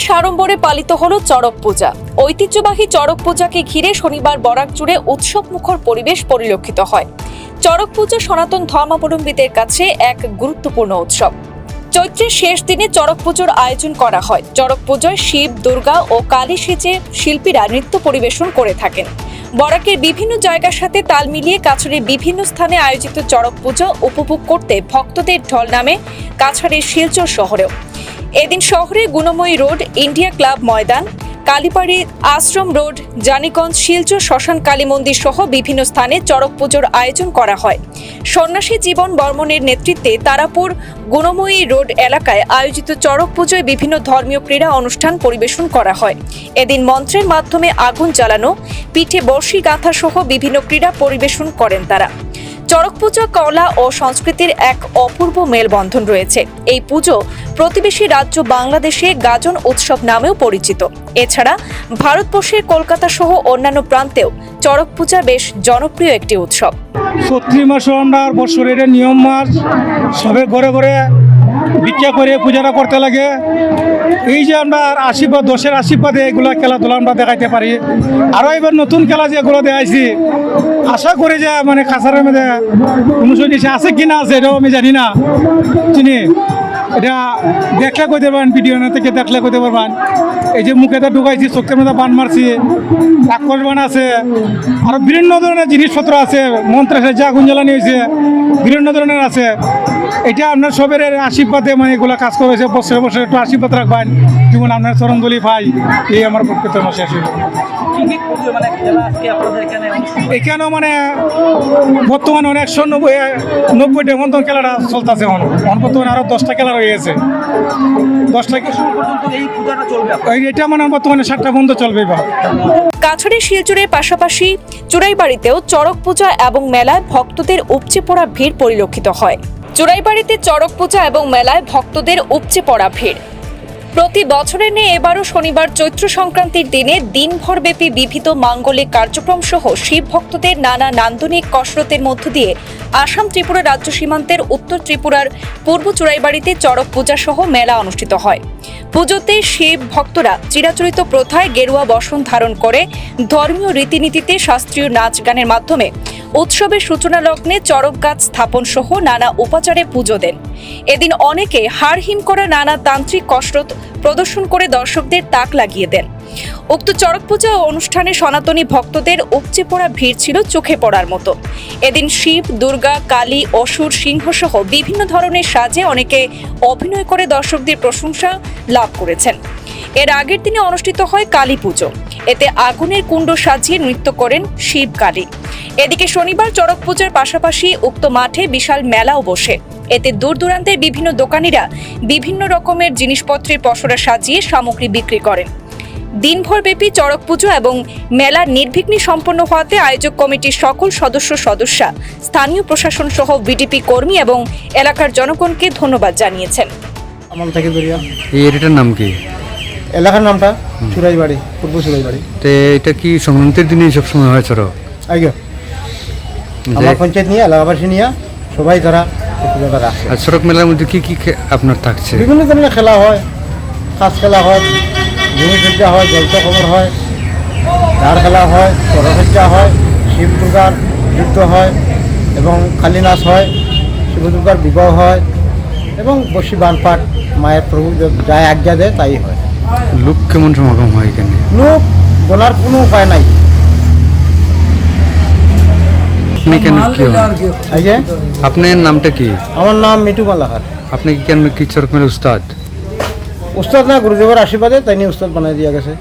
বেশ আড়ম্বরে পালিত হলো চড়ক পূজা। ঐতিহ্যবাহী চড়ক পূজাকে ঘিরে শনিবার বরাক জুড়ে উৎসব মুখর পরিবেশ পরিলক্ষিত হয়। চড়ক পূজা সনাতন ধর্মাবলম্বীদের কাছে এক গুরুত্বপূর্ণ উৎসব। চৈত্রের শেষ দিনে চড়ক পুজোর আয়োজন করা হয়। চড়ক পুজোয় শিব, দুর্গা ও কালী সেজে শিল্পীরা নৃত্য পরিবেশন করে থাকেন। বরাকের বিভিন্ন জায়গার সাথে তাল মিলিয়ে কাছাড়ের বিভিন্ন স্থানে আয়োজিত চড়ক পুজো উপভোগ করতে ভক্তদের ঢল নামে কাছাড়ের শিলচর শহরেও। এদিন শহরে গুণময়ী রোড, ইন্ডিয়া ক্লাব ময়দান, কালীবাড়ি আশ্রম রোড, জানিগঞ্জ, শিলচর শ্মশান কালী মন্দির সহ বিভিন্ন স্থানে চড়ক পুজোর আয়োজন করা হয়। সন্ন্যাসী জীবন বর্মনের নেতৃত্বে তারাপুর গুণময়ী রোড এলাকায় আয়োজিত চড়ক পুজোয় বিভিন্ন ধর্মীয় ক্রীড়া অনুষ্ঠান পরিবেশন করা হয়। এদিন মন্ত্রের মাধ্যমে আগুন জ্বালানো, পিঠে বর্ষি গাঁথা সহ বিভিন্ন ক্রীড়া পরিবেশন করেন তারা। চড়ক পুজো কলা ও সংস্কৃতির এক অপূর্ব মেলবন্ধন রয়েছে। এই পুজো প্রতিবেশী রাজ্য বাংলাদেশে গাজন উৎসব নামেও পরিচিত। এছাড়া ভারতবর্ষের কলকাতা সহ অন্যান্য প্রান্তেও চড়ক পূজা বেশ জনপ্রিয় একটি উৎসব। চৈত্র মাসে আমরা বছরের নিয়ম মাস সবে ঘরে ঘরে ভিক্ষা করে পূজাটা করতে লাগে। এই যে আমরা আশীর্বাদ, দোষের আশীর্বাদে এগুলো খেলাধুলা আমরা দেখাইতে পারি। আরও এবার নতুন খেলা যেগুলো দেখাইছি, আশা করি যে মানে কাছাড়ের মধ্যে অনুষ্ঠিত আছে কি না আছে এটাও আমি জানি না, চিনি। এটা দেখলে কইতে পারবেন, ভিডিও থেকে দেখলে কইতে পারবেন। এই যে মুখেতে ঢুকাইছি, চোখের মধ্যে বান মারছি, রাক্ষস বান আছে, আরও বিভিন্ন ধরনের জিনিসপত্র আছে, মন্ত্রের যে আগুন জ্বালানি হয়েছে, বিভিন্ন ধরনের আছে। এটা আপনার সবের আশীর্বাদে মানে এগুলো কাজ করেছে। বছরে বছরে একটু আশীর্বাদ রাখবেন, যেমন আপনার চরণদলি ভাই, এই আমার প্রকৃত মাসে আশীর্বাদ। এখানেও মানে বর্তমানে অনেক 190টা মতন খেলাটা চলতেছে। বর্তমানে আরও 10টা খেলা রয়ে গেছে। 10টা এটা মানে বর্তমানে 7টা বন্ধ চলবে। কাছাড়ের শিলচরের পাশাপাশি চুরাইবাড়িতেও চড়ক পূজা এবং মেলায় ভক্তদের উপচে পড়া ভিড় পরিলক্ষিত হয়। চুরাইবাড়িতে চড়ক পূজা এবং মেলায় ভক্তদের উপচে পড়া ভিড়। প্রতি বছরের নিয়ে এবারও শনিবার চৈত্র সংক্রান্তির দিনে দিনভরব্যাপী বিবিধ মাঙ্গলিক কার্যক্রম সহ শিব ভক্তদের নানা নান্দনিক কসরতের মধ্য দিয়ে আসাম ত্রিপুরা রাজ্য সীমান্তের উত্তর ত্রিপুরার পূর্ব চুরাইবাড়িতে চড়ক পূজা সহ মেলা অনুষ্ঠিত হয়। পুজোতে শিব ভক্তরা চিরাচরিত প্রথায় গেরুয়া বসন ধারণ করে ধর্মীয় রীতিনীতিতে শাস্ত্রীয় নাচ গানের মাধ্যমে উৎসবের সূচনা লগ্নে চড়ক গাছ স্থাপন সহ নানা উপাচারে পুজো দেন। এদিন অনেকে হাড় হিম করা নানা তান্ত্রিক কসরত প্রদর্শন করে দর্শকদের তাক লাগিয়ে দেন। উক্ত চড়ক পূজা অনুষ্ঠানে সনাতনী ভক্তদের উপচে পড়া ভিড় ছিল চোখে পড়ার মতো। এদিন শিব, দুর্গা, কালী, অসুর, সিংহ সহ বিভিন্ন ধরনের সাজে অনেকে অভিনয় করে দর্শকদের প্রশংসা লাভ করেছেন। এর আগের দিনে অনুষ্ঠিত হয় কালী পুজো। এতে আগুনের কুণ্ড সাজিয়ে নৃত্য করেন শিব, কালী। এদিকে শনিবার চড়ক পূজার পাশাপাশি উক্ত মাঠে বিশাল মেলাও বসে। এতে দূর দূরান্তের বিভিন্ন দোকানিরা বিভিন্ন রকমের জিনিসপত্রের পসরা সাজিয়ে সামগ্রী বিক্রি করেন। দিনভরব্যাপী চড়ক পুজো এবং মেলা নির্বিঘ্নে সম্পন্ন হওয়াতে আয়োজক কমিটির সকল সদস্যা, স্থানীয় প্রশাসন সহ বিডিপি কর্মী এবং এলাকার জনগণকে ধন্যবাদ জানিয়েছেন। এই এরিয়াটার নাম কি? এলাকার নামটা চুরাইবাড়ি, পূর্ব চুরাইবাড়ি। তো এটা কি সংক্রান্তির দিনে সবসময় হয় চড়ক? আগে আমার পঞ্চায়েত নিয়ে, এলাকাবাসী নিয়ে সবাই তারা রাখছে। আর চড়ক মেলার মধ্যে কি কি আপনার থাকছে? বিভিন্ন ধরনের খেলা হয়, কাজ খেলা হয়, ভূমিসজ্জা হয়, জলচকমর হয়, ধার খেলা হয়, চরসজ্জা হয়, শিব দুর্গার যুদ্ধ হয় এবং কালী নাচ হয়, শিব দুর্গার বিবাহ হয় এবং বসি বানপাট মায়ের প্রভু যায় আজ্ঞা দেয় তাই হয়। লোক কেমন সমাগম হয় এখানে? লোক বলার কোনো উপায় নাই। আপনার নামটা কি? আমার নাম মিটু মালাহার। আপনি কি কেন কি চড়ক মেলা উস্তাদ? উস্তাদ না, গুরুদেবের আশীর্বাদে তাই নিয়ে উস্তাদ বানাই দিয়া গেছে।